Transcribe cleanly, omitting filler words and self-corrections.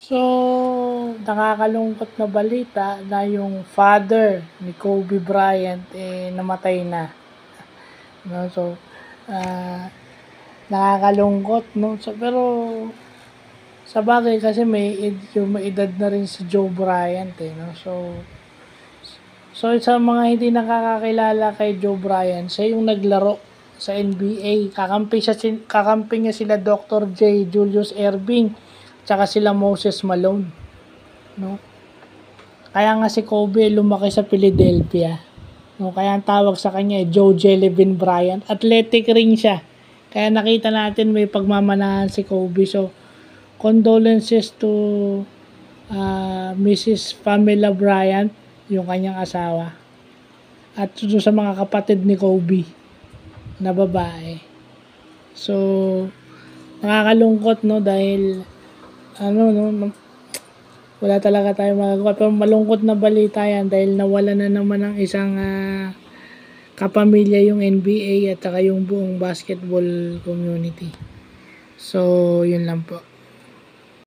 So, nakakalungkot na balita na yung father ni Kobe Bryant namatay na. No? So, nakakalungkot, no? So, pero sa bagay kasi may edad na rin si Joe Bryant no? So sa mga hindi nakakakilala kay Joe Bryant, siya yung naglaro sa NBA. Kakampi niya sila Dr. J. Julius Erving, tsaka sila Moses Malone, no? Kaya nga si Kobe lumaki sa Philadelphia. No, kaya ang tawag sa kanya Joe Jellybean Bryant. Athletic ring siya. Kaya nakita natin may pagmamanahan si Kobe. So, condolences to Mrs. Pamela Bryant, yung kanyang asawa. At sa mga kapatid ni Kobe na babae. So, nakakalungkot, no, dahil wala talaga tayong magagawa. Pero malungkot na balita yan dahil nawala na naman ng isang kapamilya yung NBA at saka yung buong basketball community. So, yun lang po.